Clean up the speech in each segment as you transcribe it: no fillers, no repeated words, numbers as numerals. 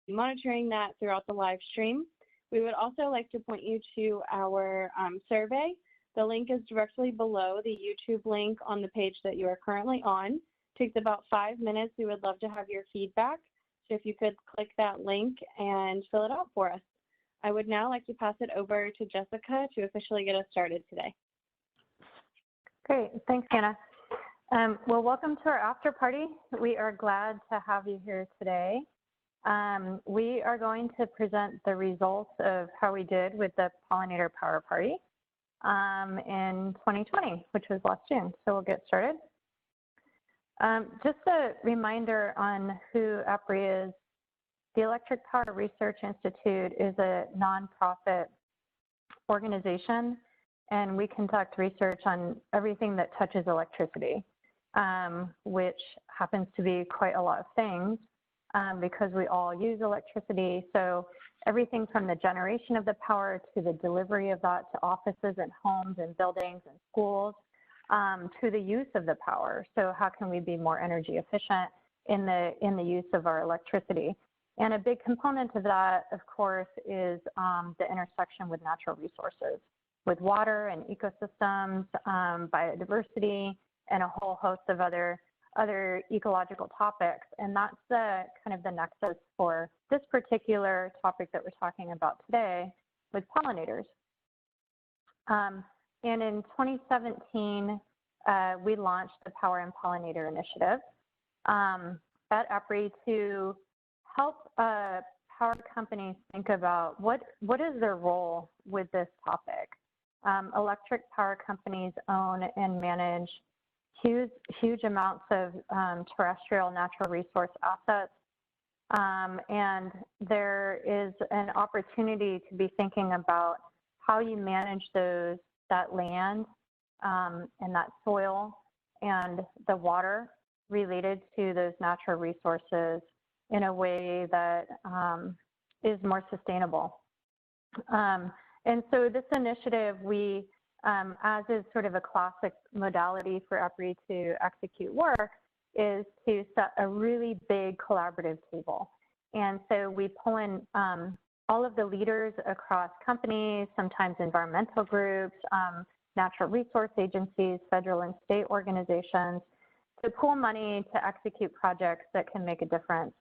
monitoring that throughout the live stream. We would also like to point you to our survey. The link is directly below the YouTube link on the page that you are currently on. It takes about 5 minutes. We would love to have your feedback. So if you could click that link and fill it out for us. I would now like to pass it over to Jessica to officially get us started today. Great, thanks, Hannah. Well, welcome to our after party. We are glad to have you here today. We are going to present the results of how we did with the Pollinator Power Party in 2020, which was last June. So we'll get started. Just a reminder on who EPRI is. The Electric Power Research Institute is a nonprofit organization, and we conduct research on everything that touches electricity, which happens to be quite a lot of things because we all use electricity. So everything from the generation of the power to the delivery of that to offices and homes and buildings and schools, to the use of the power. So how can we be more energy efficient in the use of our electricity? And a big component of that, of course, is the intersection with natural resources, with water and ecosystems, biodiversity, and a whole host of other ecological topics. And that's the kind of the nexus for this particular topic that we're talking about today with pollinators. And in 2017, we launched the Power and Pollinator Initiative at EPRI to help power companies think about what is their role with this topic. Electric power companies own and manage huge amounts of terrestrial natural resource assets. And there is an opportunity to be thinking about how you manage that land and that soil and the water related to those natural resources in a way that is more sustainable. And so this initiative, we, as is sort of a classic modality for EPRI to execute work, is to set a really big collaborative table. And so we pull in all of the leaders across companies, sometimes environmental groups, natural resource agencies, federal and state organizations, to pool money to execute projects that can make a difference.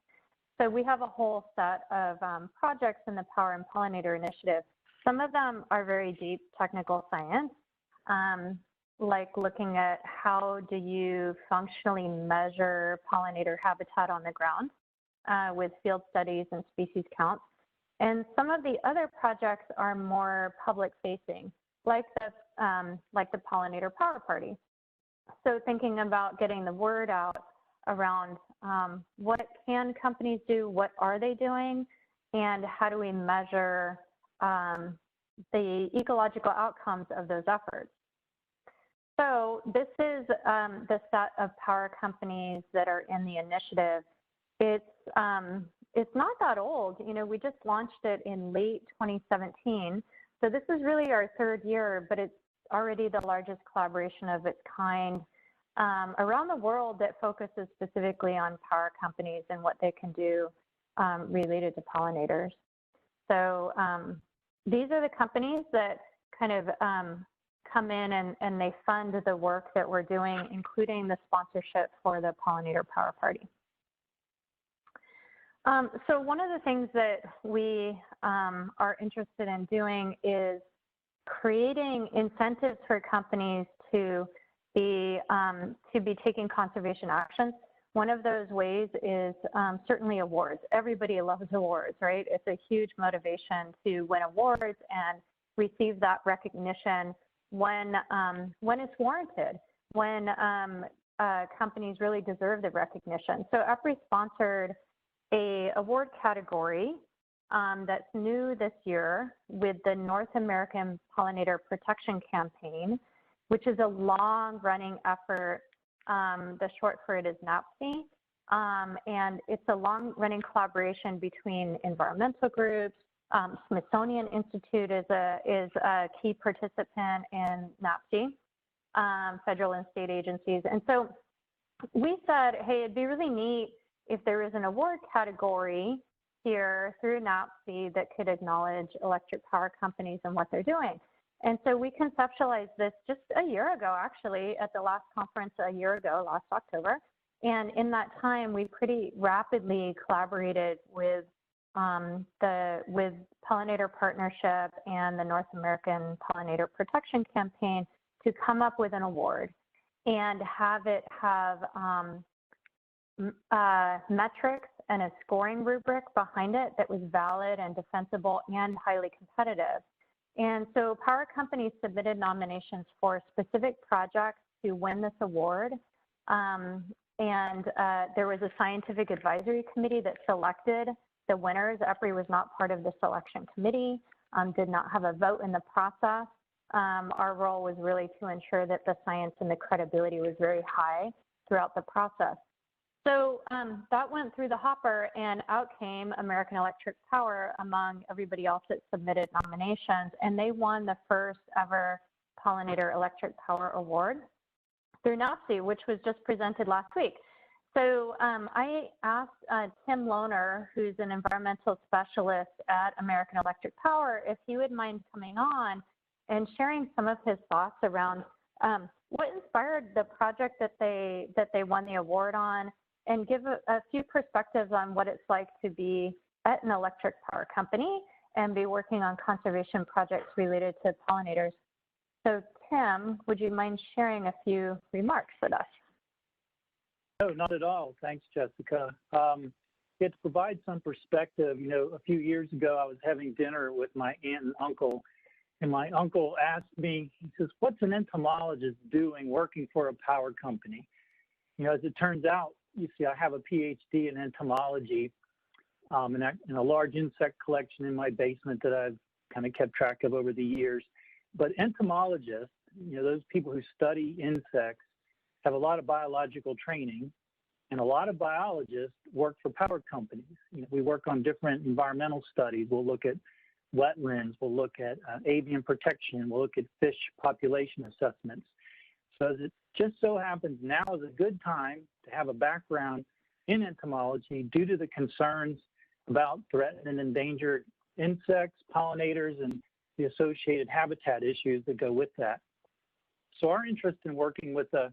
So we have a whole set of projects in the Power and Pollinator Initiative. Some of them are very deep technical science, like looking at how do you functionally measure pollinator habitat on the ground with field studies and species counts. And some of the other projects are more public facing, like the Pollinator Power Party. So thinking about getting the word out around what can companies do, what are they doing, and how do we measure the ecological outcomes of those efforts. So this is the set of power companies that are in the initiative. It's not that old. You know, we just launched it in late 2017. So this is really our third year, but it's already the largest collaboration of its kind around the world that focuses specifically on power companies and what they can do related to pollinators. So these are the companies that kind of come in and they fund the work that we're doing, including the sponsorship for the Pollinator Power Party. So one of the things that we are interested in doing is creating incentives for companies to be taking conservation actions. One of those ways is certainly awards. Everybody loves awards, right? It's a huge motivation to win awards and receive that recognition when it's warranted, when companies really deserve the recognition. So EPRI sponsored a award category that's new this year with the North American Pollinator Protection Campaign, which is a long-running effort. The short for it is NAPC, and it's a long-running collaboration between environmental groups. Smithsonian Institute is a key participant in NAPC, federal and state agencies. And so we said, hey, it'd be really neat if there is an award category here through NAPSI that could acknowledge electric power companies and what they're doing. And so we conceptualized this just a year ago, actually, at the last conference a year ago, last October. And in that time, we pretty rapidly collaborated with Pollinator Partnership and the North American Pollinator Protection Campaign to come up with an award and have it have metrics and a scoring rubric behind it that was valid and defensible and highly competitive. And so power companies submitted nominations for specific projects to win this award. There was a scientific advisory committee that selected the winners. EPRI was not part of the selection committee, did not have a vote in the process. Our role was really to ensure that the science and the credibility was very high throughout the process. So that went through the hopper, and out came American Electric Power among everybody else that submitted nominations, and they won the first ever Pollinator Electric Power Award through NAPSI, which was just presented last week. So I asked Tim Lohner, who's an environmental specialist at American Electric Power, if he would mind coming on and sharing some of his thoughts around what inspired the project that they won the award on, and give a few perspectives on what it's like to be at an electric power company and be working on conservation projects related to pollinators. So Tim, would you mind sharing a few remarks with us? No, not at all. Thanks, Jessica. To provide some perspective, you know, a few years ago, I was having dinner with my aunt and uncle, and my uncle asked me, he says, what's an entomologist doing working for a power company? You know, as it turns out, you see, I have a PhD in entomology and a large insect collection in my basement that I've kind of kept track of over the years. But entomologists, you know, those people who study insects, have a lot of biological training, and a lot of biologists work for power companies. You know, we work on different environmental studies. We'll look at wetlands, we'll look at avian protection, we'll look at fish population assessments. So as it just so happens, now is a good time to have a background in entomology due to the concerns about threatened and endangered insects, pollinators, and the associated habitat issues that go with that. So our interest in working with the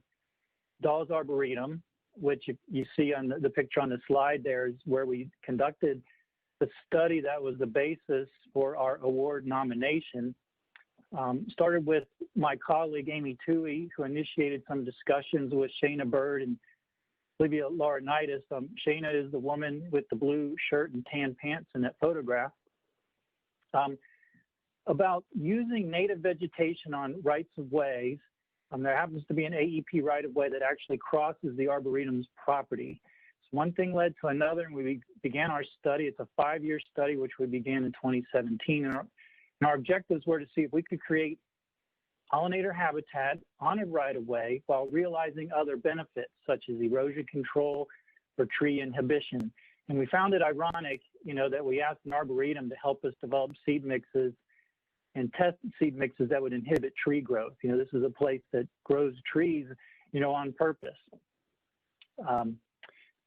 Dawes Arboretum, which you see on the picture on the slide there, is where we conducted the study that was the basis for our award nomination. Started with my colleague, Amy Toohey, who initiated some discussions with Shana Bird and Olivia Laurinaitis. Shana is the woman with the blue shirt and tan pants in that photograph. About using native vegetation on rights-of-ways. There happens to be an AEP right-of-way that actually crosses the Arboretum's property. So one thing led to another, and we began our study. It's a 5-year study, which we began in 2017. And our objectives were to see if we could create pollinator habitat on a right-of-way while realizing other benefits, such as erosion control or tree inhibition. And we found it ironic, you know, that we asked an arboretum to help us develop seed mixes and test seed mixes that would inhibit tree growth. You know, this is a place that grows trees, you know, on purpose.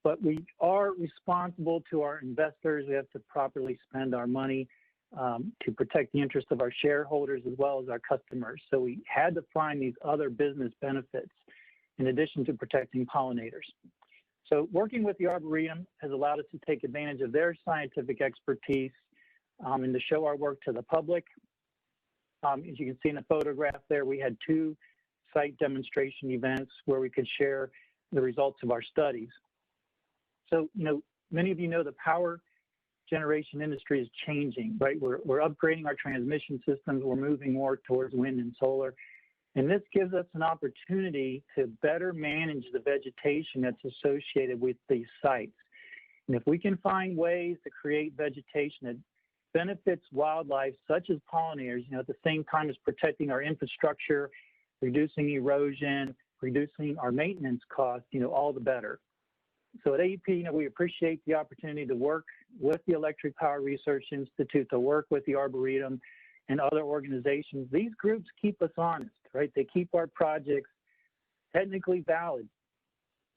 But we are responsible to our investors. We have to properly spend our money to protect the interest of our shareholders as well as our customers. So we had to find these other business benefits in addition to protecting pollinators. So working with the Arboretum has allowed us to take advantage of their scientific expertise and to show our work to the public. As you can see in the photograph there, we had 2 site demonstration events where we could share the results of our studies. So, you know, many of you know the power generation industry is changing, right? We're upgrading our transmission systems. We're moving more towards wind and solar. And this gives us an opportunity to better manage the vegetation that's associated with these sites. And if we can find ways to create vegetation that benefits wildlife such as pollinators, you know, at the same time as protecting our infrastructure, reducing erosion, reducing our maintenance costs, you know, all the better. So at AEP, you know, we appreciate the opportunity to work with the Electric Power Research Institute, to work with the Arboretum and other organizations. These groups keep us honest, right? They keep our projects technically valid,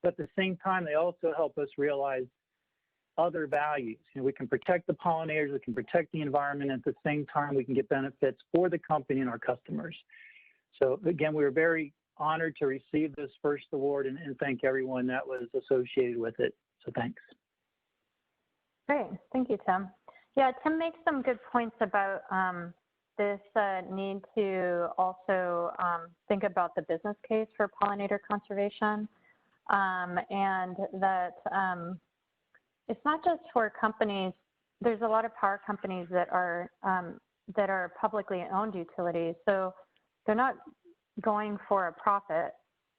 but at the same time, they also help us realize other values. You know, we can protect the pollinators, we can protect the environment, at the same time we can get benefits for the company and our customers. So again, we were very honored to receive this first award and thank everyone that was associated with it. So thanks. Great, thank you, Tim. Yeah, Tim makes some good points about this need to also think about the business case for pollinator conservation, and that it's not just for companies. There's a lot of power companies that are publicly owned utilities, so they're not going for a profit,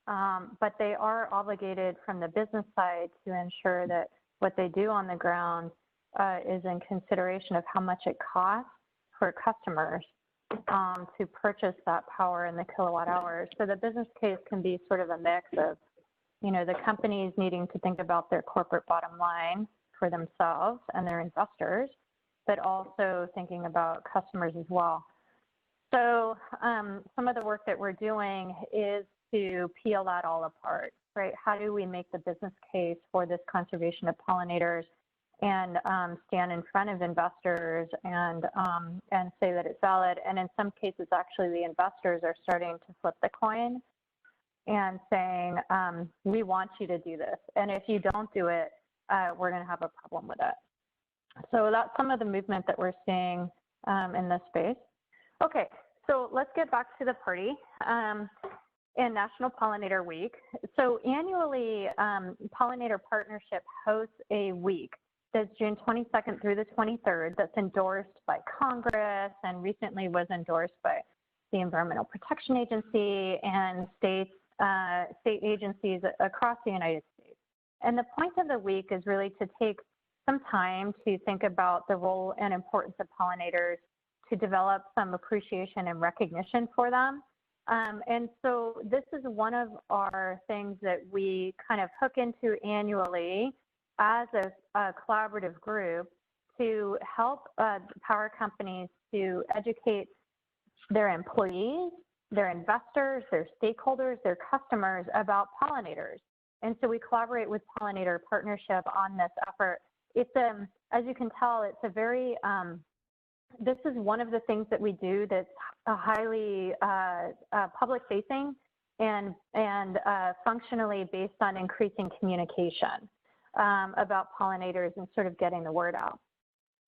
but they are obligated from the business side to ensure that what they do on the ground is in consideration of how much it costs for customers to purchase that power in the kilowatt hours. So the business case can be sort of a mix of, you know, the companies needing to think about their corporate bottom line for themselves and their investors, but also thinking about customers as well. So some of the work that we're doing is to peel that all apart, right? How do we make the business case for this conservation of pollinators and stand in front of investors and say that it's valid? And in some cases, actually, the investors are starting to flip the coin and saying, we want you to do this. And if you don't do it, we're going to have a problem with it. So that's some of the movement that we're seeing in this space. Okay, so let's get back to the party and National Pollinator Week. So annually, Pollinator Partnership hosts a week that's June 22nd through the 23rd that's endorsed by Congress and recently was endorsed by the Environmental Protection Agency and state agencies across the United States. And the point of the week is really to take some time to think about the role and importance of pollinators, to develop some appreciation and recognition for them. And so this is one of our things that we kind of hook into annually as a collaborative group to help power companies to educate their employees, their investors, their stakeholders, their customers about pollinators. And so we collaborate with Pollinator Partnership on this effort. It's as you can tell, it's a very, this is one of the things that we do that's highly public facing and functionally based on increasing communication about pollinators and sort of getting the word out.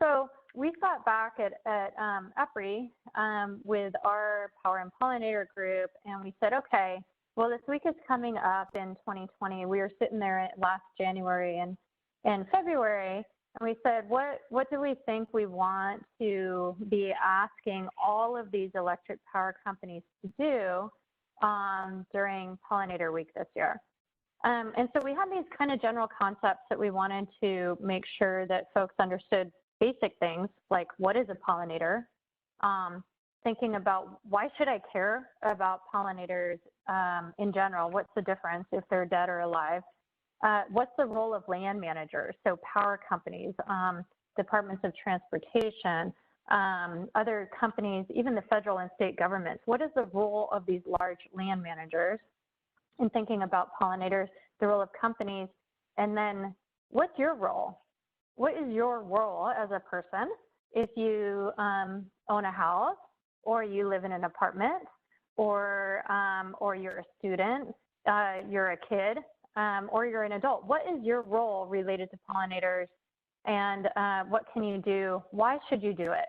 So we sat back at EPRI with our Power and Pollinator group, and we said, okay, well, this week is coming up in 2020. We were sitting there last January and February, and we said, what do we think we want to be asking all of these electric power companies to do during Pollinator Week this year? And so we had these kind of general concepts that we wanted to make sure that folks understood basic things like what is a pollinator, thinking about why should I care about pollinators in general, what's the difference if they're dead or alive, what's the role of land managers, so power companies, departments of transportation, other companies, even the federal and state governments, what is the role of these large land managers in thinking about pollinators, the role of companies, and then what's your role? What is your role as a person if you own a house or you live in an apartment or you're a student, you're a kid, or you're an adult? What is your role related to pollinators and what can you do? Why should you do it?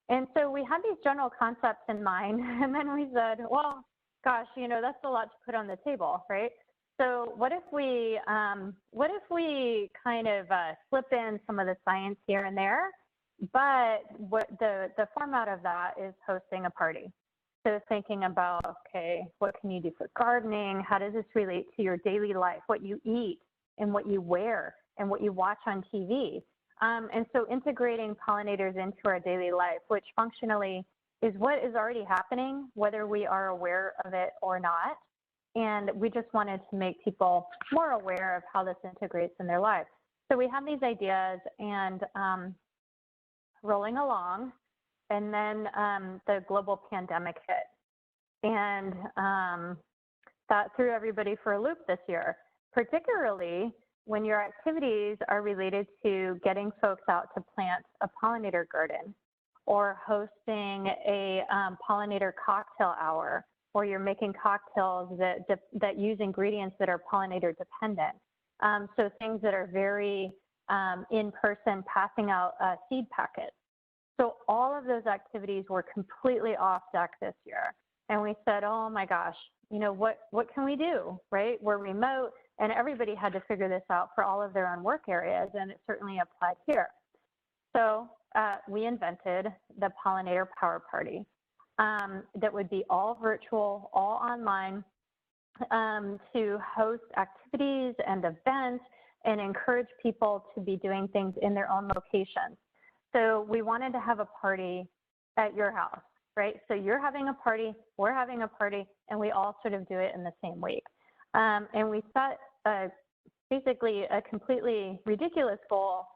And so we had these general concepts in mind, and then we said, well, gosh, you know, that's a lot to put on the table, right? So what if we kind of slip in some of the science here and there, but what the format of that is hosting a party. So thinking about, okay, what can you do for gardening? How does this relate to your daily life, what you eat and what you wear and what you watch on TV? And so integrating pollinators into our daily life, which functionally is what is already happening, whether we are aware of it or not. And we just wanted to make people more aware of how this integrates in their lives. So we have these ideas and rolling along, and then the global pandemic hit. And that threw everybody for a loop this year, particularly when your activities are related to getting folks out to plant a pollinator garden or hosting a pollinator cocktail hour, or you're making cocktails that use ingredients that are pollinator dependent. So things that are very in-person, passing out seed packets. So all of those activities were completely off deck this year. And we said, oh my gosh, you know, what can we do, right? We're remote, and everybody had to figure this out for all of their own work areas, and it certainly applied here. So we invented the Pollinator Power Party that would be all virtual, all online, to host activities and events and encourage people to be doing things in their own locations. So we wanted to have a party at your house, right? So you're having a party, we're having a party, and we all sort of do it in the same week. And we set basically a completely ridiculous goal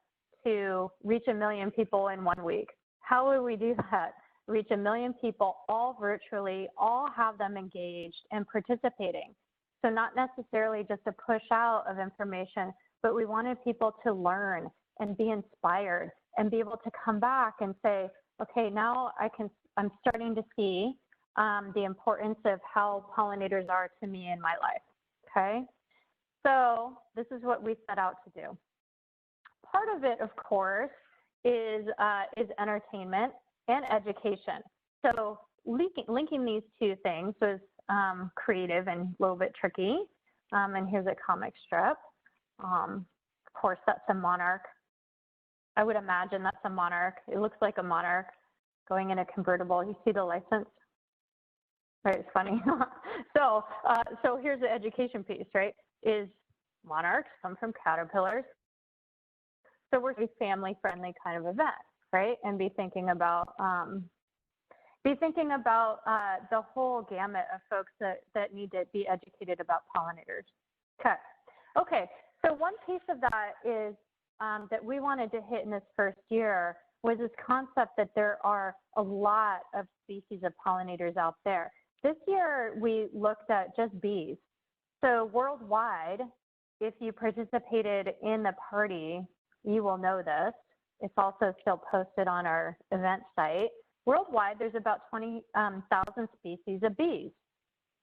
to reach 1 million people in 1 week. How would we do that? Reach 1 million people, all virtually, all have them engaged and participating. So not necessarily just a push out of information, but we wanted people to learn and be inspired and be able to come back and say, okay, now I'm starting to see the importance of how pollinators are to me in my life, okay? So this is what we set out to do. Part of it, of course, is entertainment and education. So linking these two things was creative and a little bit tricky. And here's a comic strip. Of course, that's a monarch. I would imagine that's a monarch. It looks like a monarch going in a convertible. You see the license? Right, it's funny. So here's the education piece, right? Is monarchs come from caterpillars? So we're a family-friendly kind of event, right? And be thinking about the whole gamut of folks that need to be educated about pollinators. Okay. So one piece of that is that we wanted to hit in this first year was this concept that there are a lot of species of pollinators out there. This year we looked at just bees. So worldwide, if you participated in the party, you will know this. It's also still posted on our event site. Worldwide, there's about 20,000 species of bees,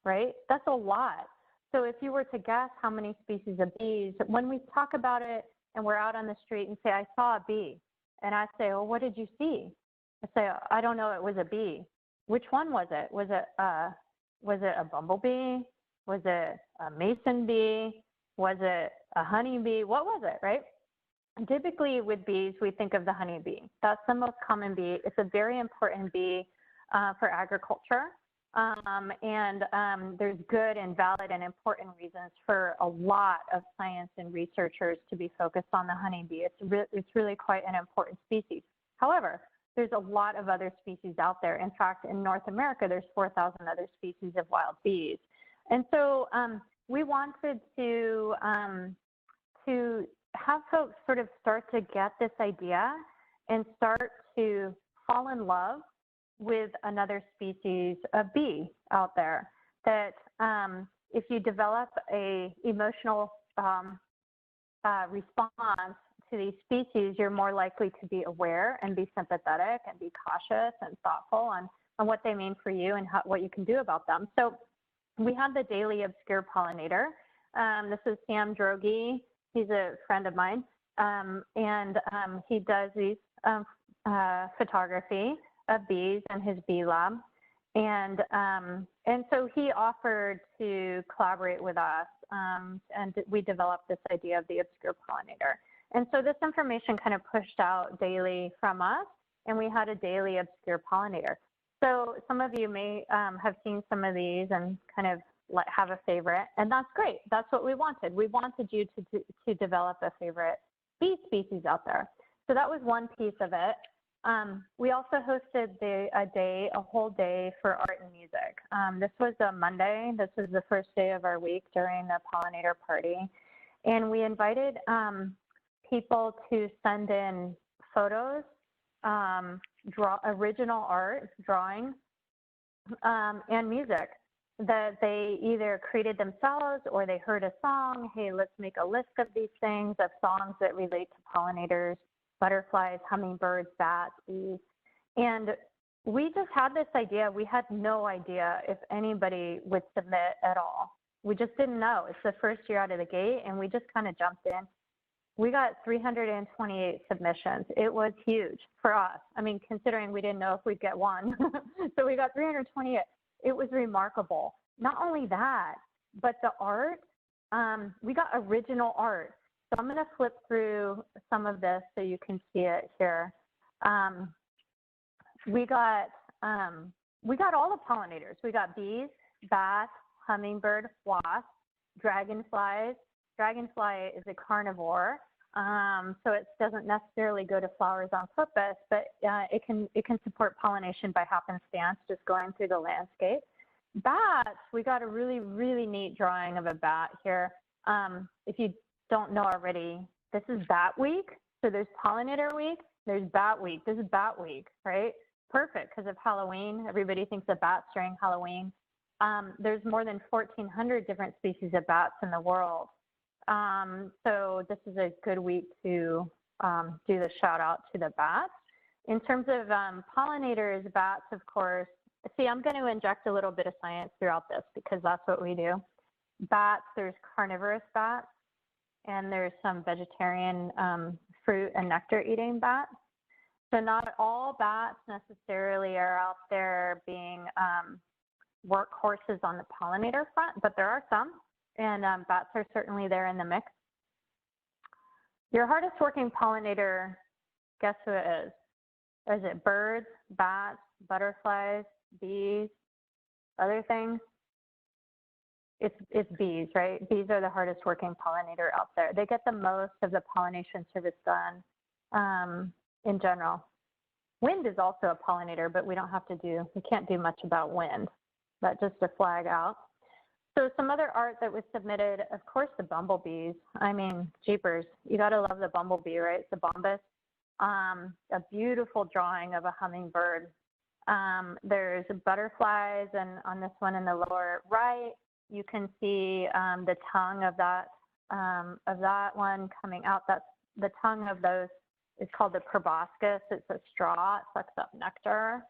right? That's a lot. So if you were to guess how many species of bees, when we talk about it and we're out on the street and say, I saw a bee, and I say, well, what did you see? I say, I don't know, it was a bee. Which one was it? Was it a bumblebee? Was it a mason bee? Was it a honeybee? What was it, right? Typically with bees, we think of the honeybee. That's the most common bee. It's a very important bee for agriculture. There's good and valid and important reasons for a lot of science and researchers to be focused on the honeybee. It's really quite an important species. However, there's a lot of other species out there. In fact, in North America, there's 4,000 other species of wild bees. And so we wanted to have folks sort of start to get this idea and start to fall in love with another species of bee out there. That if you develop a emotional response to these species, you're more likely to be aware and be sympathetic and be cautious and thoughtful on what they mean for you and what you can do about them. So we have the Daily Obscure Pollinator. This is Sam Droege. He's a friend of mine, and he does these photography of bees in his bee lab. And so he offered to collaborate with us, and we developed this idea of the obscure pollinator. And so this information kind of pushed out daily from us, and we had a daily obscure pollinator. So some of you may have seen some of these and kind of have a favorite, and that's great. That's what we wanted. We wanted you to develop a favorite bee species out there. So that was one piece of it. We also hosted a whole day for art and music. This was a Monday. This was the first day of our week during the Pollinator Party. And we invited people to send in photos, original art, drawings, and music. that they either created themselves or they heard a song. Hey, let's make a list of these things, of songs that relate to pollinators, butterflies, hummingbirds, bats, bees. And we just had this idea. We had no idea if anybody would submit at all. We just didn't know. It's the first year out of the gate, and we just kind of jumped in. We got 328 submissions. It was huge for us. I mean, considering we didn't know if we'd get one. So we got 328. It was remarkable. Not only that, but the art, we got original art. So I'm going to flip through some of this so you can see it here. We got all the pollinators. We got bees, bats, hummingbird, wasps, dragonflies. Dragonfly is a carnivore, so it doesn't necessarily go to flowers on purpose, but it can support pollination by happenstance, just going through the landscape. Bats, we got a really, really neat drawing of a bat here. If you don't know already, this is Bat Week. So there's Pollinator Week, there's Bat Week. This is Bat Week, right? Perfect, because of Halloween. Everybody thinks of bats during Halloween. There's more than 1,400 different species of bats in the world. So this is a good week to do the shout out to the bats. In terms of pollinators, bats, of course, see, I'm going to inject a little bit of science throughout this because that's what we do. Bats, there's carnivorous bats, and there's some vegetarian fruit and nectar eating bats. So not all bats necessarily are out there being workhorses on the pollinator front, but there are some. And bats are certainly there in the mix. Your hardest working pollinator, guess who it is? Is it birds, bats, butterflies, bees, other things? It's bees, right? Bees are the hardest working pollinator out there. They get the most of the pollination service done in general. Wind is also a pollinator, but we can't do much about wind. But just to flag out. So some other art that was submitted, of course, the bumblebees. I mean, jeepers, you gotta love the bumblebee, right? It's a bombus. A beautiful drawing of a hummingbird. There's butterflies, and on this one in the lower right, you can see the tongue of that one coming out. That's the tongue of those is called the proboscis. It's a straw. It sucks up nectar.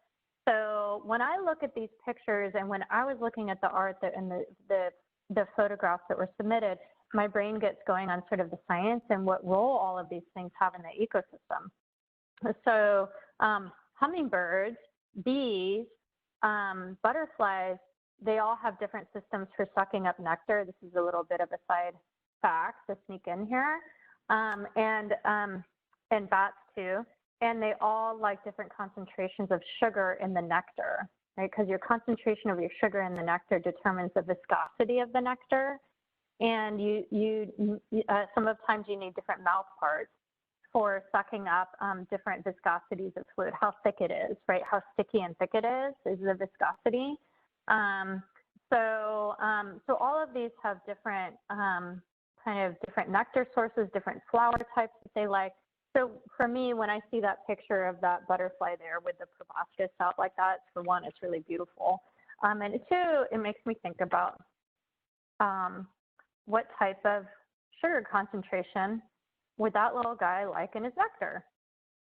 So when I look at these pictures, and when I was looking at the art and the photographs that were submitted, my brain gets going on sort of the science and what role all of these things have in the ecosystem. So hummingbirds, bees, butterflies, they all have different systems for sucking up nectar. This is a little bit of a side fact to sneak in here, and bats too. And they all like different concentrations of sugar in the nectar, right? Because your concentration of your sugar in the nectar determines the viscosity of the nectar. And some of the times you need different mouth parts for sucking up different viscosities of fluid, how thick it is, right? How sticky and thick it is the viscosity. So all of these have different different nectar sources, different flower types that they like. So for me, when I see that picture of that butterfly there with the proboscis out like that, for one, it's really beautiful. And two, it makes me think about what type of sugar concentration would that little guy like in his nectar,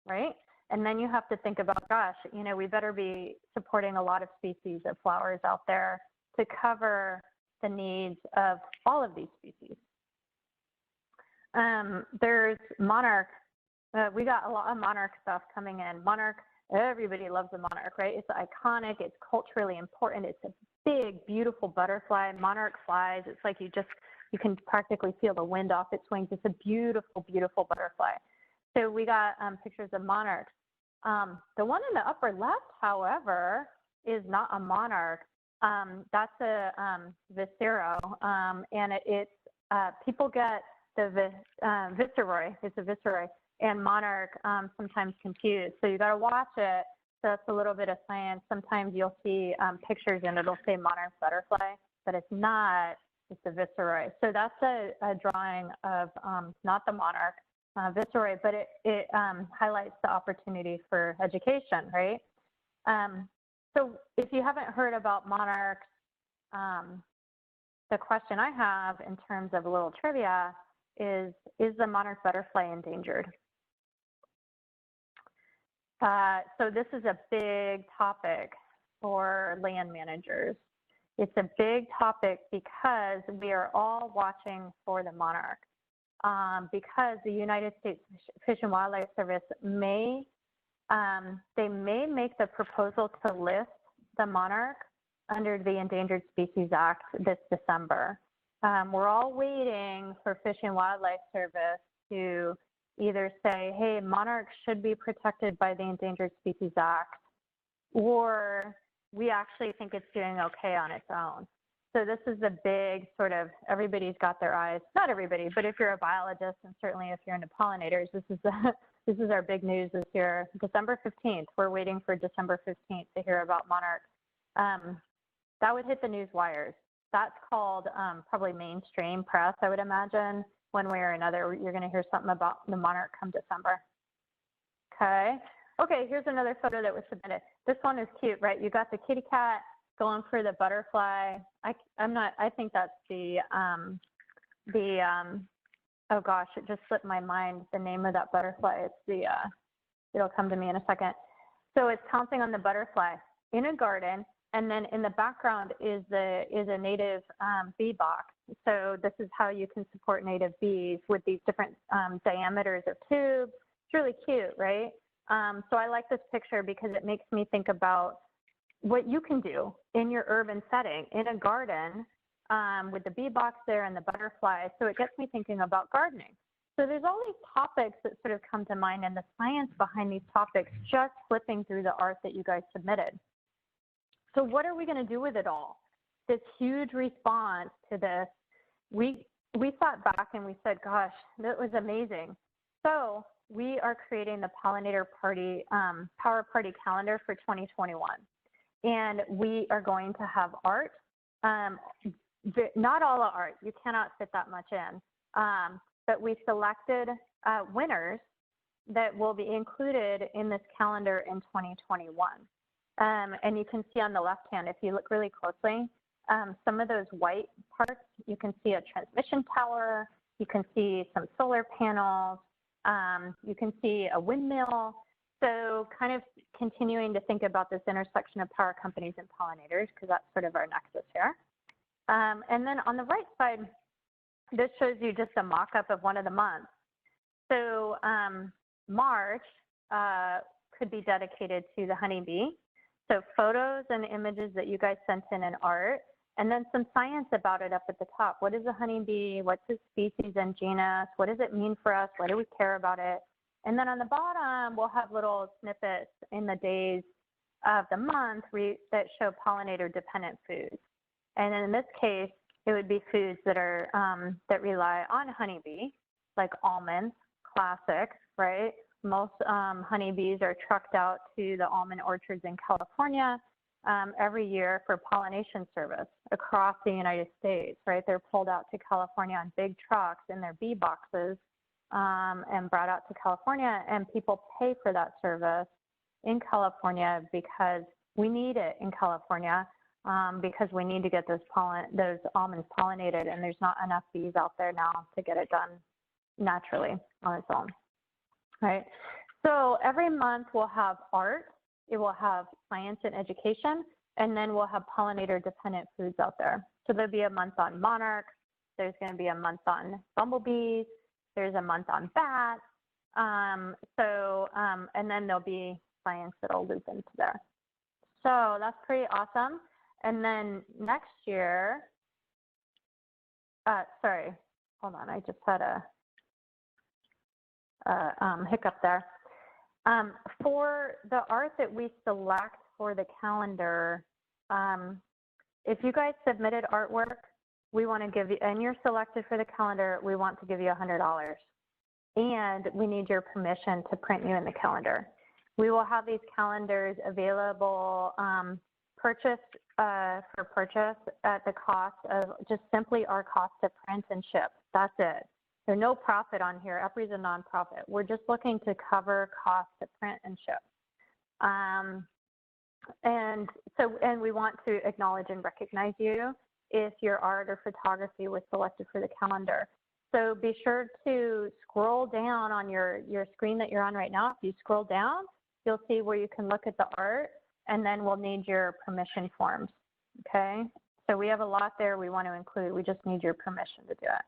right? And then you have to think about, gosh, we better be supporting a lot of species of flowers out there to cover the needs of all of these species. There's monarch. We got a lot of monarch stuff coming in. Monarch, everybody loves the monarch, right? It's iconic. It's culturally important. It's a big, beautiful butterfly. Monarch flies. It's like you can practically feel the wind off its wings. It's a beautiful, beautiful butterfly. So we got pictures of monarchs. The one in the upper left, however, is not a monarch. That's a viscero, and it's people get the viceroy. It's a viceroy. And monarch sometimes confused. So you got to watch it. So that's a little bit of science. Sometimes you'll see pictures and it'll say monarch butterfly, but it's not. It's a viceroy. So that's a drawing of not the monarch viceroy, but it highlights the opportunity for education, right? So if you haven't heard about monarchs, the question I have in terms of a little trivia is the monarch butterfly endangered? So this is a big topic for land managers. It's a big topic because we are all watching for the monarch. Because the United States Fish and Wildlife Service may make the proposal to list the monarch under the Endangered Species Act this December. We're all waiting for Fish and Wildlife Service to either say, hey, monarchs should be protected by the Endangered Species Act, or we actually think it's doing okay on its own. So this is a big sort of, everybody's got their eyes, not everybody, but if you're a biologist and certainly if you're into pollinators, this is our big news this year. December 15th, we're waiting for December 15th to hear about monarchs. That would hit the news wires. That's called probably mainstream press, I would imagine. One way or another, you're gonna hear something about the monarch come December. Okay, here's another photo that was submitted. This one is cute, right? You got the kitty cat going for the butterfly. I think that's oh gosh, it just slipped my mind, the name of that butterfly. It's it'll come to me in a second. So it's pouncing on the butterfly in a garden, and then in the background is a native bee box. So this is how you can support native bees with these different diameters of tubes. It's really cute, right? So I like this picture because it makes me think about what you can do in your urban setting, in a garden, with the bee box there and the butterfly. So it gets me thinking about gardening. So there's all these topics that sort of come to mind, and the science behind these topics, just flipping through the art that you guys submitted. So what are we going to do with it all? This huge response to this, we sat back and we said, gosh, that was amazing. So we are creating the Pollinator Power Party calendar for 2021. And we are going to have art, not all the art, you cannot fit that much in, but we selected winners that will be included in this calendar in 2021. And you can see on the left hand, if you look really closely, some of those white parts, you can see a transmission tower, you can see some solar panels, you can see a windmill. So kind of continuing to think about this intersection of power companies and pollinators, because that's sort of our nexus here. And then on the right side, this shows you just a mock-up of one of the months. So March could be dedicated to the honeybee. So photos and images that you guys sent in and art, and then some science about it up at the top. What is a honeybee? What's its species and genus? What does it mean for us? Why do we care about it? And then on the bottom, we'll have little snippets in the days of the month that show pollinator-dependent foods. And in this case, it would be foods that are that rely on honeybee, like almonds, classic, right? Most honeybees are trucked out to the almond orchards in California every year for pollination service across the United States, right? They're pulled out to California on big trucks in their bee boxes and brought out to California, and people pay for that service in California because we need it in California because we need to get those almonds pollinated, and there's not enough bees out there now to get it done naturally on its own, right? So every month we'll have art, it will have science and education, and then we'll have pollinator-dependent foods out there. So there'll be a month on monarchs, there's going to be a month on bumblebees, there's a month on bats, and then there'll be science that'll loop into there. So that's pretty awesome. And then next year, sorry, hold on, I just had a hiccup there. For the art that we select for the calendar, if you guys submitted artwork, we want to give you, and you're selected for the calendar, we want to give you $100. And we need your permission to print you in the calendar. We will have these calendars available for purchase at the cost of just simply our cost to print and ship. That's it. There's no profit on here. EPRI's a nonprofit. We're just looking to cover costs to print and ship. And we want to acknowledge and recognize you if your art or photography was selected for the calendar. So be sure to scroll down on your screen that you're on right now. If you scroll down, you'll see where you can look at the art, and then we'll need your permission forms, okay? So we have a lot there we want to include. We just need your permission to do it.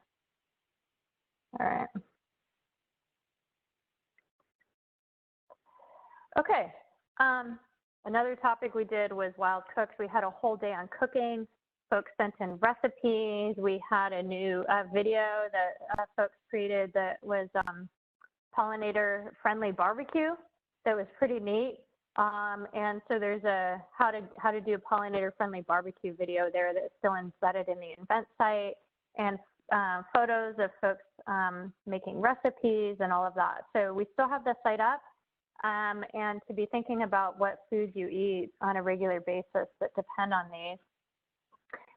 All right. Okay. Another topic we did was Wild Cooks. We had a whole day on cooking. Folks sent in recipes. We had a new video that folks created that was pollinator friendly barbecue. That was pretty neat. And so there's a how to do a pollinator friendly barbecue video there that's still embedded in the event site, and photos of folks making recipes and all of that. So we still have the site up, and to be thinking about what foods you eat on a regular basis that depend on these.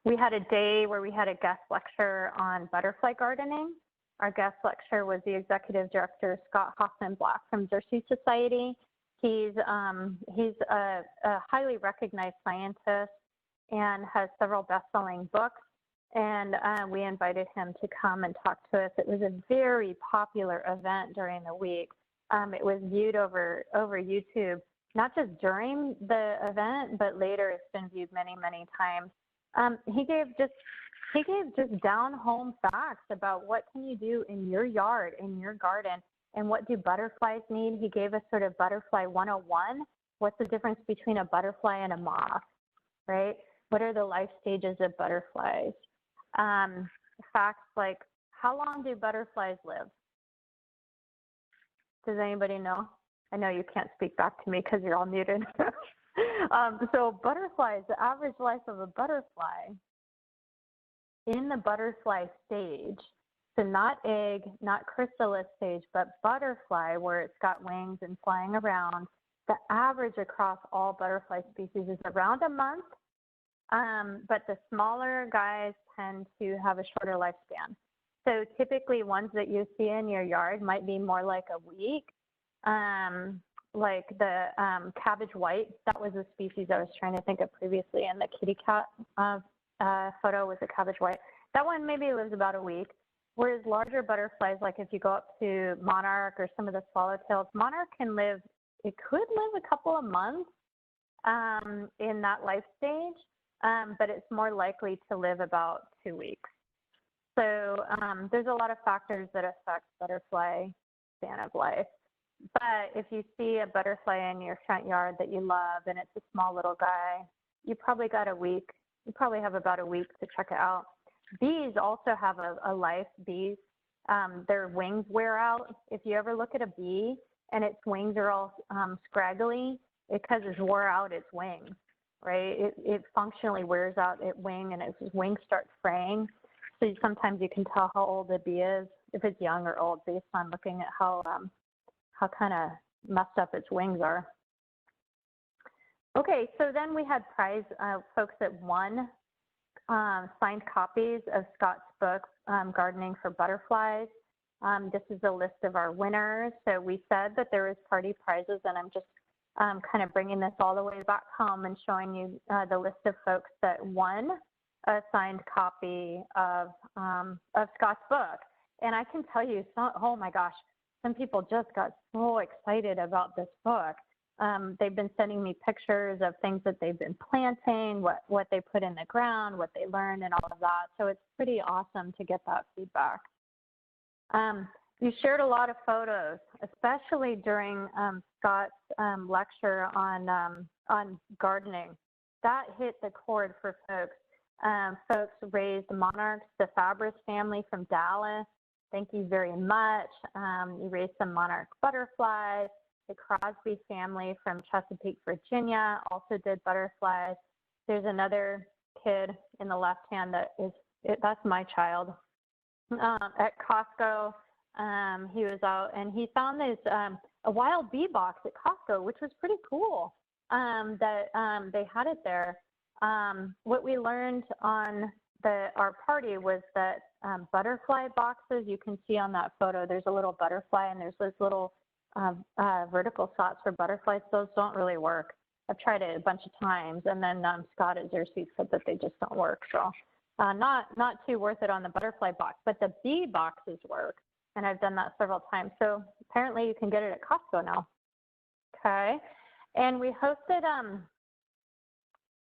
We had a day where we had a guest lecture on butterfly gardening. Our guest lecturer was the executive director, Scott Hoffman-Black from Xerces Society. He's a highly recognized scientist and has several best-selling books. And we invited him to come and talk to us. It was a very popular event during the week. It was viewed over YouTube, not just during the event, but later it's been viewed many, many times. He gave just down-home facts about what can you do in your yard, in your garden, and what do butterflies need. He gave us sort of butterfly 101. What's the difference between a butterfly and a moth, right? What are the life stages of butterflies? Facts like, how long do butterflies live? Does anybody know? I know you can't speak back to me because you're all muted. So butterflies, the average life of a butterfly in the butterfly stage, so not egg, not chrysalis stage, but butterfly where it's got wings and flying around, the average across all butterfly species is around a month, but the smaller guys tend to have a shorter lifespan. So typically ones that you see in your yard might be more like a week. Like the cabbage white, that was a species I was trying to think of previously, and the kitty cat photo was a cabbage white. That one maybe lives about a week, whereas larger butterflies, like if you go up to monarch or some of the swallowtails, monarch can live, it could live a couple of months in that life stage, but it's more likely to live about 2 weeks. So there's a lot of factors that affect butterfly span of life. But if you see a butterfly in your front yard that you love and it's a small little guy, you probably got a week. You probably have about a week to check it out. Bees also have a life. Bees, their wings wear out. If you ever look at a bee and its wings are all scraggly, it's because it's wore out its wings, right? It functionally wears out its wing and its wings start fraying. So sometimes you can tell how old a bee is, if it's young or old, based on looking at how kind of messed up its wings are. Okay, so then we had prize folks that won signed copies of Scott's book, Gardening for Butterflies. This is a list of our winners. So we said that there was party prizes, and I'm just kind of bringing this all the way back home and showing you the list of folks that won a signed copy of Scott's book. And I can tell you, oh my gosh, some people just got so excited about this book. They've been sending me pictures of things that they've been planting, what they put in the ground, what they learned, and all of that. So it's pretty awesome to get that feedback. You shared a lot of photos, especially during Scott's lecture on gardening. That hit the chord for folks. Folks raised monarchs, the Fabris family from Dallas. Thank you very much. You raised some monarch butterflies. The Crosby family from Chesapeake, Virginia also did butterflies. There's another kid in the left hand that's my child. At Costco, he was out and he found this a wild bee box at Costco, which was pretty cool that they had it there. What we learned on our party was that butterfly boxes, you can see on that photo, there's a little butterfly and there's this little vertical slots for butterflies. Those don't really work. I've tried it a bunch of times, and then Scott at Xerces said that they just don't work. So Not too worth it on the butterfly box, but the bee boxes work, and I've done that several times. So apparently you can get it at Costco now. Okay, and we hosted a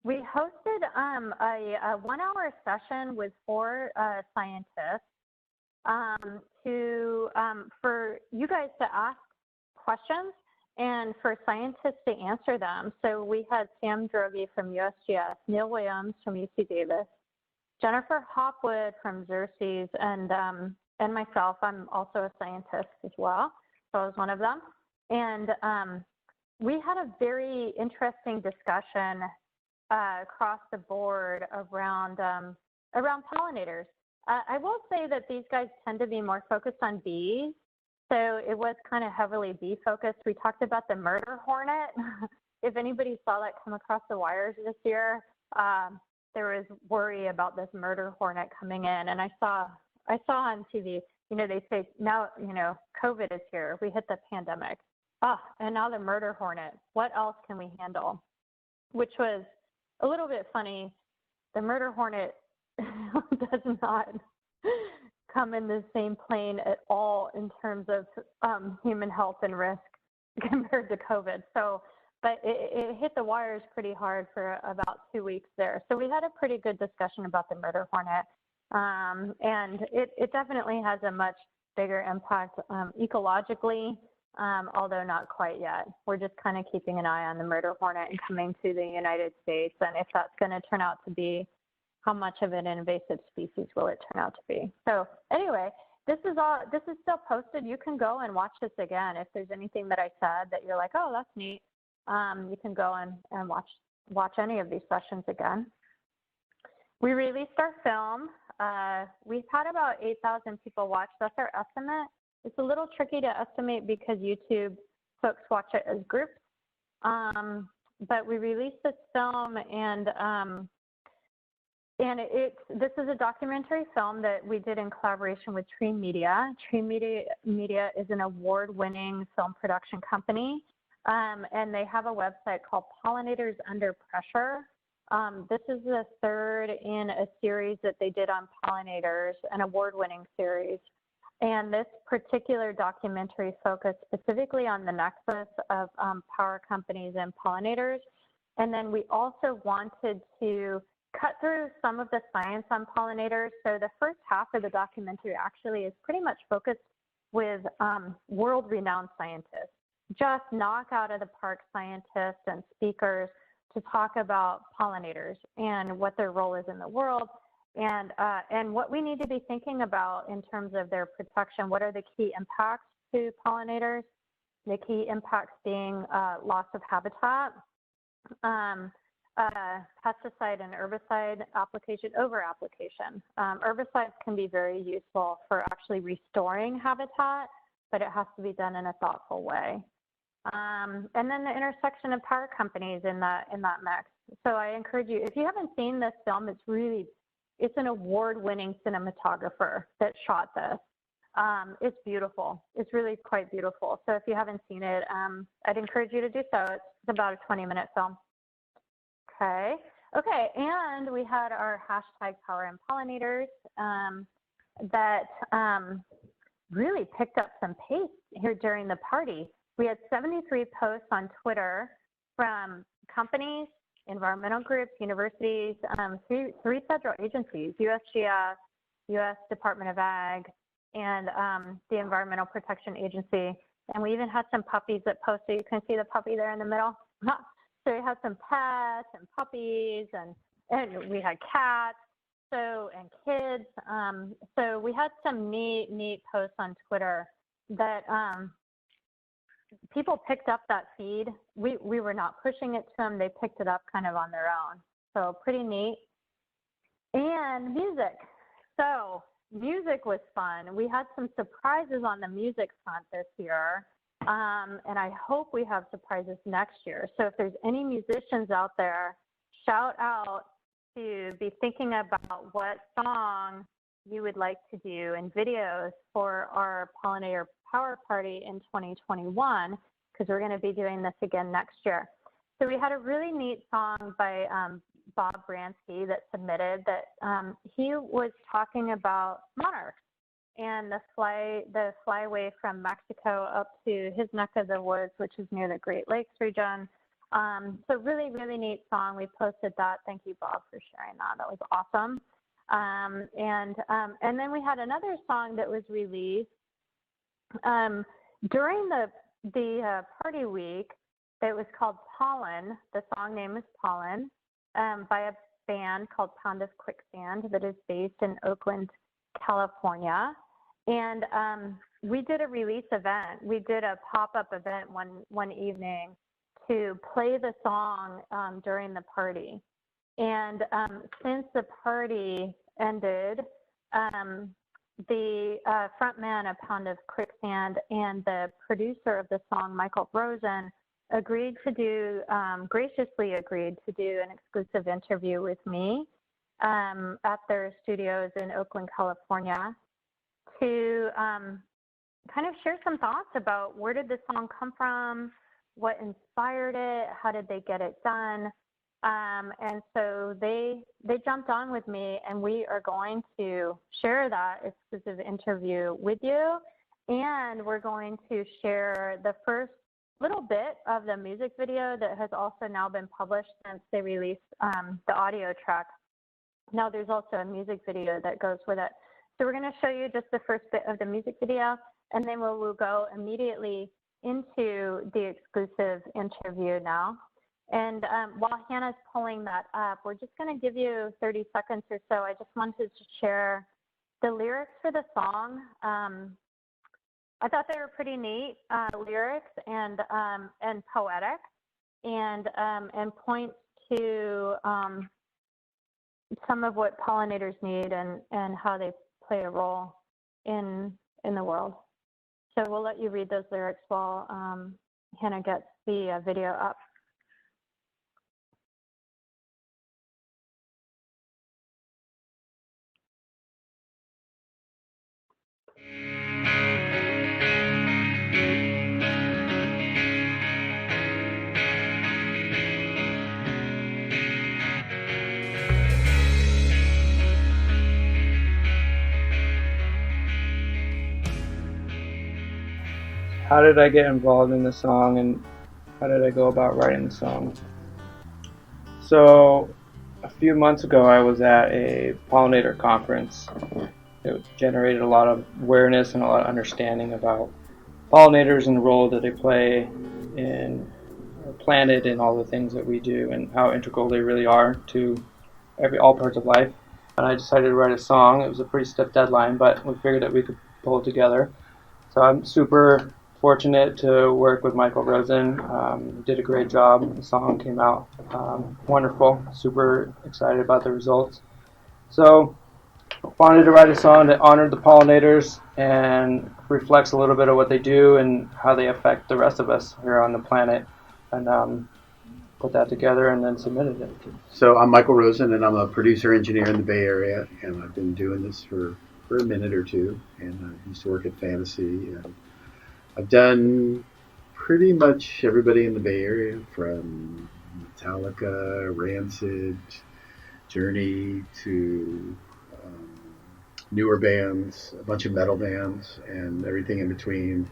1-hour session with 4 scientists for you guys to ask questions and for scientists to answer them. So we had Sam Droege from USGS, Neil Williams from UC Davis, Jennifer Hopwood from Xerces, and myself. I'm also a scientist as well, so I was one of them. And we had a very interesting discussion across the board around pollinators. I will say that these guys tend to be more focused on bees, so it was kind of heavily bee focused. We talked about the murder hornet. If anybody saw that come across the wires this year, there was worry about this murder hornet coming in, and I saw on TV, they say now, COVID is here. We hit the pandemic. And now the murder hornet. What else can we handle? Which was a little bit funny. The murder hornet does not come in the same plane at all in terms of human health and risk compared to COVID. So, but it hit the wires pretty hard for about 2 weeks there. So we had a pretty good discussion about the murder hornet. And it definitely has a much bigger impact ecologically, although not quite yet. We're just kind of keeping an eye on the murder hornet and coming to the United States, and if that's going to turn out to be, how much of an invasive species will it turn out to be? So anyway, this is still posted. You can go and watch this again. If there's anything that I said that you're like, oh, that's neat, you can go and watch any of these sessions again. We released our film. We've had about 8,000 people watch. That's our estimate. It's a little tricky to estimate because YouTube folks watch it as groups. But we released this film, and this is a documentary film that we did in collaboration with Tree Media. Tree Media is an award-winning film production company, and they have a website called Pollinators Under Pressure. This is the 3rd in a series that they did on pollinators, an award-winning series. And this particular documentary focused specifically on the nexus of power companies and pollinators. And then we also wanted to cut through some of the science on pollinators. So the first half of the documentary actually is pretty much focused with world-renowned scientists, just knock out of the park scientists and speakers to talk about pollinators and what their role is in the world, and what we need to be thinking about in terms of their protection. What are the key impacts to pollinators? The key impacts being loss of habitat, pesticide and herbicide application, over-application. Herbicides can be very useful for actually restoring habitat, but it has to be done in a thoughtful way. And then the intersection of power companies in that mix. So I encourage you, if you haven't seen this film, it's an award-winning cinematographer that shot this. It's beautiful. It's really quite beautiful. So if you haven't seen it, I'd encourage you to do so. It's about a 20-minute film. Okay, and we had our hashtag Power and Pollinators that really picked up some pace here during the party. We had 73 posts on Twitter from companies, environmental groups, universities, three federal agencies, USGS, U.S. Department of Ag, and the Environmental Protection Agency. And we even had some puppies that posted. You can see the puppy there in the middle. So we had some pets and puppies, and we had cats, and kids. So we had some neat posts on Twitter that people picked up that feed. We were not pushing it to them. They picked it up kind of on their own. So pretty neat. And music. So music was fun. We had some surprises on the music front this year. And I hope we have surprises next year. So if there's any musicians out there, shout out to be thinking about what song you would like to do in videos for our Pollinator Power Party in 2021, because we're going to be doing this again next year. So we had a really neat song by Bob Bransky that submitted that he was talking about monarchs and the flyway from Mexico up to his neck of the woods, which is near the Great Lakes region. So really, really neat song. We posted that. Thank you, Bob, for sharing that. That was awesome. And then we had another song that was released during the party week. It was called Pollen. The song name is Pollen, by a band called Quicksand that is based in Oakland, California. And we did a release event. We did a pop-up event one evening to play the song during the party. And since the party ended, the frontman of Quicksand and the producer of the song, Michael Rosen, graciously agreed to do an exclusive interview with me at their studios in Oakland, California, to kind of share some thoughts about where did this song come from, what inspired it, how did they get it done. And so they jumped on with me, and we are going to share that exclusive interview with you. And we're going to share the first little bit of the music video that has also now been published since they released the audio track. Now there's also a music video that goes with it. So we're going to show you just the first bit of the music video, and then we'll go immediately into the exclusive interview now. And while Hannah's pulling that up, we're just going to give you 30 seconds or so. I just wanted to share the lyrics for the song. I thought they were pretty neat lyrics and poetic, and point to some of what pollinators need and how they play a role in the world. So we'll let you read those lyrics while Hannah gets the video up. How did I get involved in the song, and how did I go about writing the song? So a few months ago I was at a pollinator conference. It generated a lot of awareness and a lot of understanding about pollinators and the role that they play in our planet and all the things that we do and how integral they really are to all parts of life. And I decided to write a song. It was a pretty stiff deadline, but we figured that we could pull it together. So I'm super fortunate to work with Michael Rosen. He did a great job. The song came out wonderful. Super excited about the results. So I wanted to write a song that honored the pollinators and reflects a little bit of what they do and how they affect the rest of us here on the planet. And put that together and then submitted it. So I'm Michael Rosen, and I'm a producer engineer in the Bay Area, and I've been doing this for a minute or two, and I used to work at Fantasy, and I've done pretty much everybody in the Bay Area, from Metallica, Rancid, Journey, to newer bands, a bunch of metal bands, and everything in between.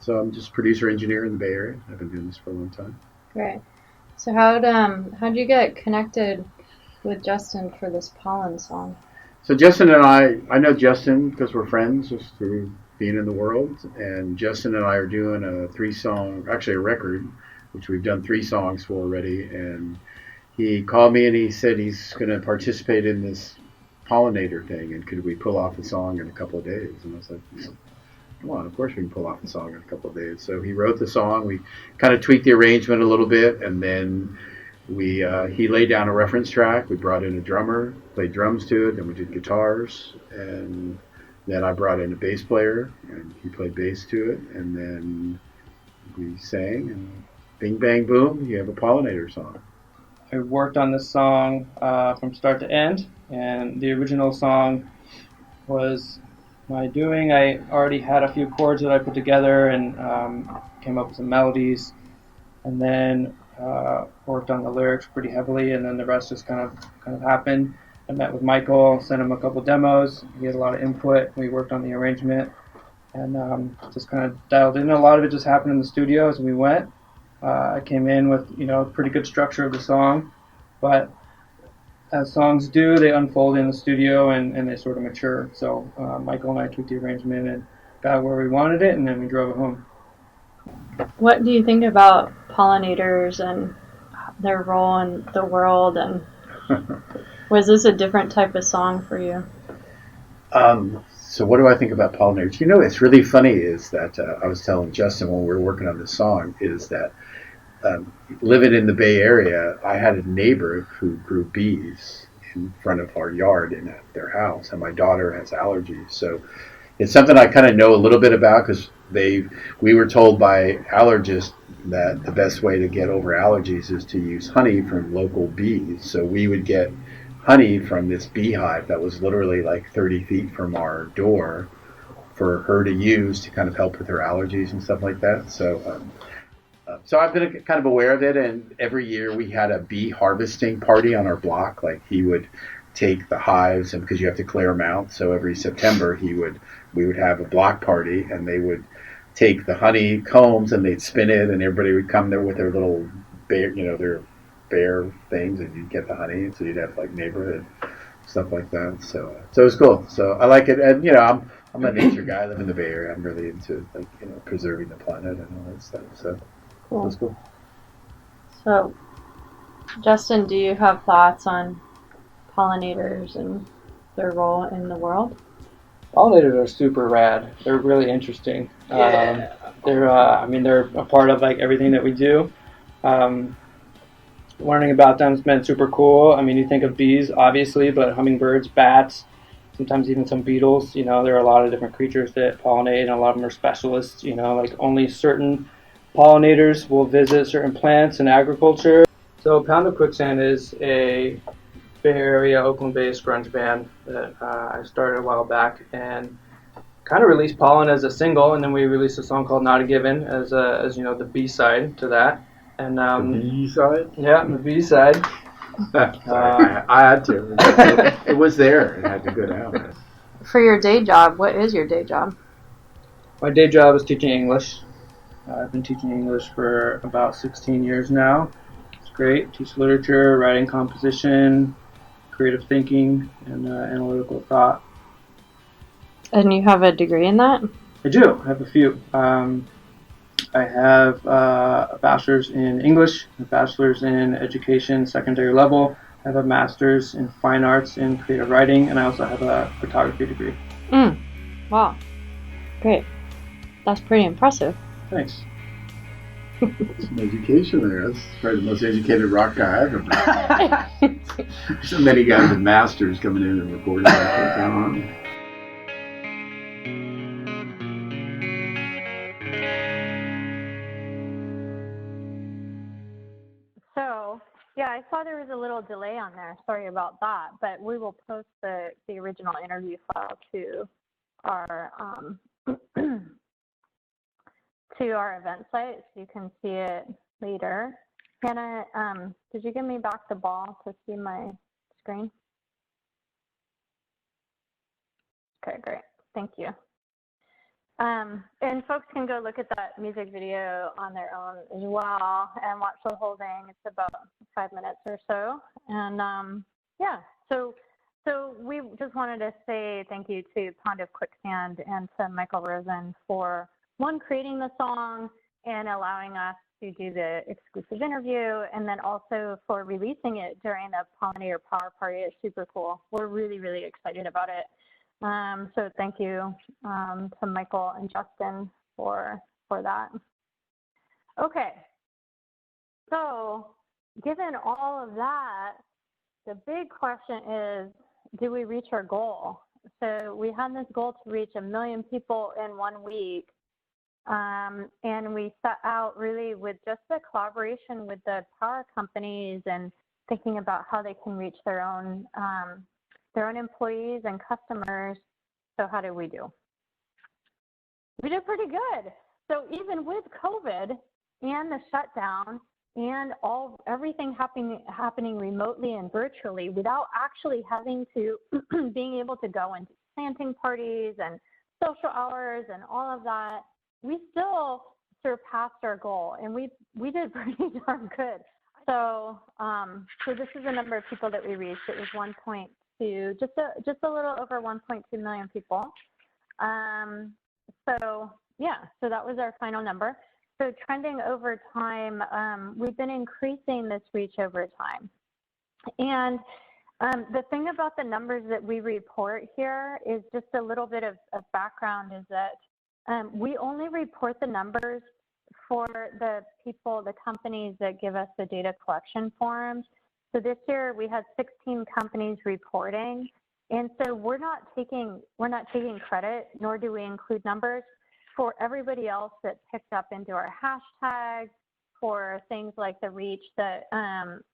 So I'm just producer engineer in the Bay Area. I've been doing this for a long time. Great. So how'd you get connected with Justin for this Pollen song? So Justin and I know Justin because we're friends just through being in the world, and Justin and I are doing a record, which we've done 3 songs for already, and he called me and he said he's going to participate in this pollinator thing, and could we pull off the song in a couple of days? And I was like, come on, of course we can pull off the song in a couple of days. So he wrote the song, we kind of tweaked the arrangement a little bit, and then he laid down a reference track. We brought in a drummer, played drums to it, then we did guitars, and then I brought in a bass player, and he played bass to it, and then we sang, and bing, bang, boom, you have a pollinator song. I worked on this song from start to end, and the original song was my doing. I already had a few chords that I put together and came up with some melodies, and then worked on the lyrics pretty heavily, and then the rest just kind of happened. I met with Michael, sent him a couple demos. He had a lot of input. We worked on the arrangement, and just kind of dialed in. A lot of it just happened in the studio as we went. I came in with a pretty good structure of the song, but as songs do, they unfold in the studio and they sort of mature. So Michael and I tweaked the arrangement and got it where we wanted it, and then we drove it home. What do you think about pollinators and their role in the world, and was this a different type of song for you? So what do I think about pollinators? It's really funny is that I was telling Justin when we were working on this song is that living in the Bay Area, I had a neighbor who grew bees in front of our yard in their house, and my daughter has allergies. So it's something I kind of know a little bit about because we were told by allergists that the best way to get over allergies is to use honey from local bees. So we would get honey from this beehive that was literally like 30 feet from our door for her to use to kind of help with her allergies and stuff like that. So I've been kind of aware of it, and every year we had a bee harvesting party on our block. Like he would take the hives, and because you have to clear them out, so every September we would have a block party, and they would take the honey combs and they'd spin it, and everybody would come there with their little bear, their bear things, and you'd get the honey. So you'd have like neighborhood stuff like that. So it was cool. So I like it, and I'm a nature guy. I live in the Bay Area. I'm really into preserving the planet and all that stuff. So. Cool. That's cool. So, Justin, do you have thoughts on pollinators and their role in the world? Pollinators are super rad. They're really interesting. Yeah. They're a part of like everything that we do. Learning about them has been super cool. I mean, you think of bees, obviously, but hummingbirds, bats, sometimes even some beetles. There are a lot of different creatures that pollinate, and a lot of them are specialists. Like only certain pollinators will visit certain plants in agriculture. So Pound of Quicksand is a Bay Area, Oakland-based grunge band that I started a while back and kind of released Pollen as a single, and then we released a song called Not a Given as the B-side to that. And the B-side? Yeah, the B-side. Sorry, I had to. It was there. It had to go down. For your day job, what is your day job? My day job is teaching English. I've been teaching English for about 16 years now. It's great. Teach literature, writing composition, creative thinking, and analytical thought. And you have a degree in that? I do. I have a few. I have a bachelor's in English, a bachelor's in education, secondary level. I have a master's in fine arts in creative writing, and I also have a photography degree. Wow. Great. That's pretty impressive. Thanks. Some education there. That's probably the most educated rock guy I've ever met. So many guys with masters coming in and recording that. So, yeah, I saw there was a little delay on there. Sorry about that. But we will post the original interview file to our to our event site so you can see it later. Hannah, did you give me back the ball to see my screen? Okay, great. Thank you. And folks can go look at that music video on their own as well and watch the whole thing. It's about 5 minutes or so. And yeah, so we just wanted to say thank you to Pound of Quicksand and to Michael Rosen for creating the song and allowing us to do the exclusive interview, and then also for releasing it during the Pollinator Power Party. It's super cool. We're really, really excited about it. So thank you to Michael and Justin for that. Okay, so given all of that, the big question is, do we reach our goal? So we had this goal to reach 1 million people in 1 week. And we set out really with just the collaboration with the power companies and thinking about how they can reach their own employees and customers. So how did we do? We did pretty good. So even with COVID and the shutdown, and everything happening remotely and virtually without actually having to being able to go into planting parties and social hours and all of that, we still surpassed our goal, and we did pretty darn good. So so this is the number of people that we reached. It was 1.2, just a little over 1.2 million people. So yeah, so that was our final number. So trending over time, we've been increasing this reach over time. And the thing about the numbers that we report here is just a little bit of background is that we only report the numbers for the people, the companies that give us the data collection forms. So this year we had 16 companies reporting. And so we're not taking credit, nor do we include numbers for everybody else that picked up into our hashtag, for things like the reach that,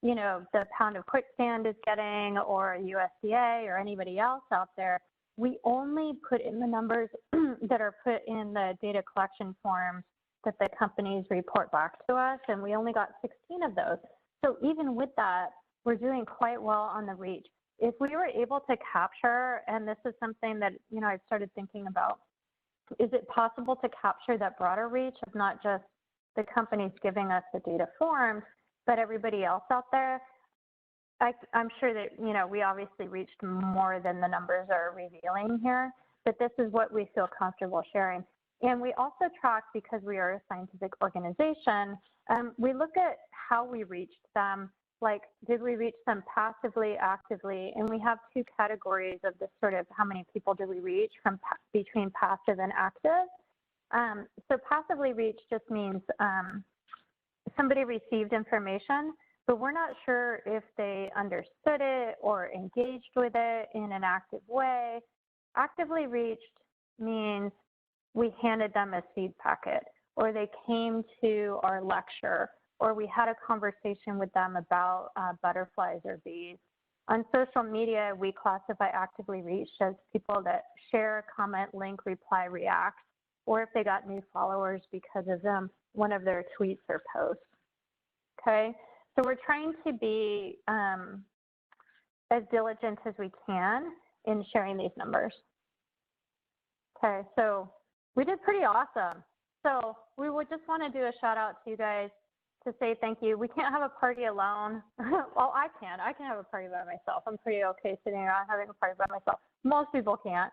you know, the pound of Quicksand is getting, or USDA or anybody else out there. We only put in the numbers that are put in the data collection forms that the companies report back to us, and we only got 16 of those. So even with that, we're doing quite well on the reach. If we were able to capture, and this is something that, you know, I've started thinking about, is it possible to capture that broader reach of not just the companies giving us the data forms, but everybody else out there? I'm sure that, you know, we obviously reached more than the numbers are revealing here, but this is what we feel comfortable sharing. And we also track, because we are a scientific organization, we look at how we reached them. Like, did we reach them passively, actively? And we have two categories of this sort of how many people do we reach from between passive and active. So passively reach just means somebody received information, but we're not sure if they understood it or engaged with it in an active way. Actively reached means we handed them a seed packet, or they came to our lecture, or we had a conversation with them about butterflies or bees. On social media, we classify actively reached as people that share, comment, link, reply, react, or if they got new followers because of one of their tweets or posts. Okay, so we're trying to be as diligent as we can in sharing these numbers. Okay, so we did pretty awesome. So we would just want to do a shout out to you guys to say thank you. We can't have a party alone. Well, I can have a party by myself. I'm pretty okay sitting around having a party by myself. Most people can't.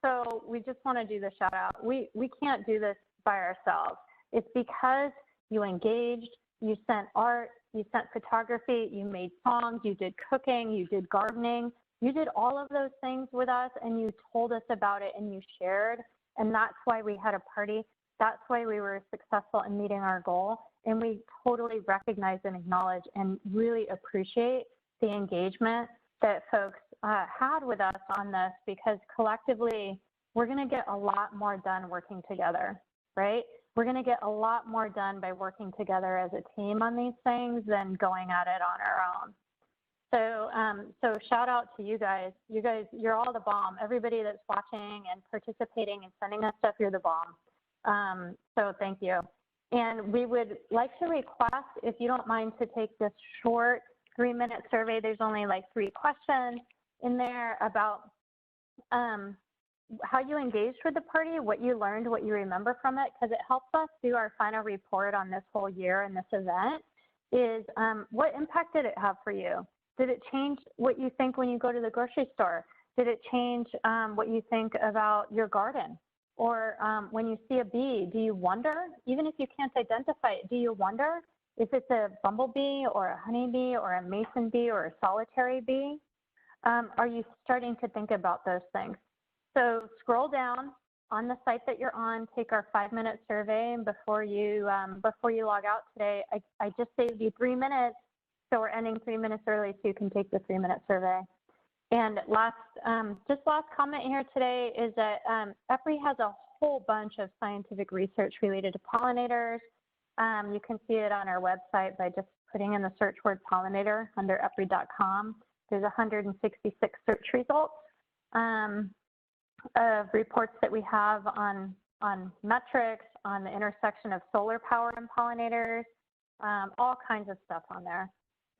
So we just want to do the shout out. We can't do this by ourselves. It's because you engaged, you sent art, you sent photography, you made songs, you did cooking, you did gardening, you did all of those things with us, and you told us about it and you shared. And that's why we had a party. That's why we were successful in meeting our goal. And we totally recognize and acknowledge and really appreciate the engagement that folks had with us on this, because collectively, we're going to get a lot more done working together, right? We're going to get a lot more done by working together as a team on these things than going at it on our own. So shout out to you guys. You guys, you're all the bomb. Everybody that's watching and participating and sending us stuff, you're the bomb. So thank you. And we would like to request, if you don't mind, to take this short 3-minute survey. There's only like 3 questions in there about how you engaged with the party, what you learned, what you remember from it, because it helps us do our final report on this whole year and this event. Is what impact did it have for you? Did it change what you think when you go to the grocery store? Did it change what you think about your garden? Or when you see a bee, do you wonder, even if you can't identify it, do you wonder if it's a bumblebee or a honeybee or a mason bee or a solitary bee? Are you starting to think about those things? So scroll down on the site that you're on, take our 5-minute survey, and before you log out today, I just saved you 3 minutes, so we're ending 3 minutes early so you can take the 3-minute survey. And last comment here today is that EPRI has a whole bunch of scientific research related to pollinators. You can see it on our website by just putting in the search word pollinator under EPRI.com. There's 166 search results of reports that we have on metrics, on the intersection of solar power and pollinators, all kinds of stuff on there.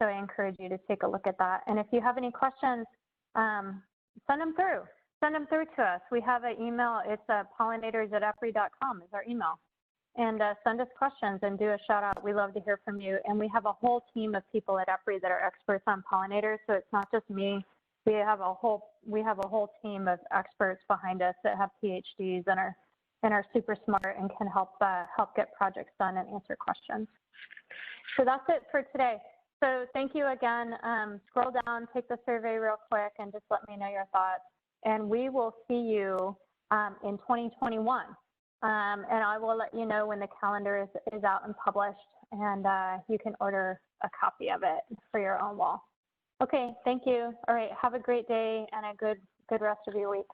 So I encourage you to take a look at that. And if you have any questions, send them through. Send them through to us. We have an email. It's pollinators@epri.com is our email. And send us questions and do a shout out. We love to hear from you. And we have a whole team of people at EPRI that are experts on pollinators. So it's not just me. We have a whole team of experts behind us that have PhDs and are super smart and can help get projects done and answer questions. So that's it for today. So thank you again. Scroll down, take the survey real quick, and just let me know your thoughts. And we will see you in 2021. And I will let you know when the calendar is out and published, and you can order a copy of it for your own wall. Okay, thank you. All right, have a great day and a good rest of your week.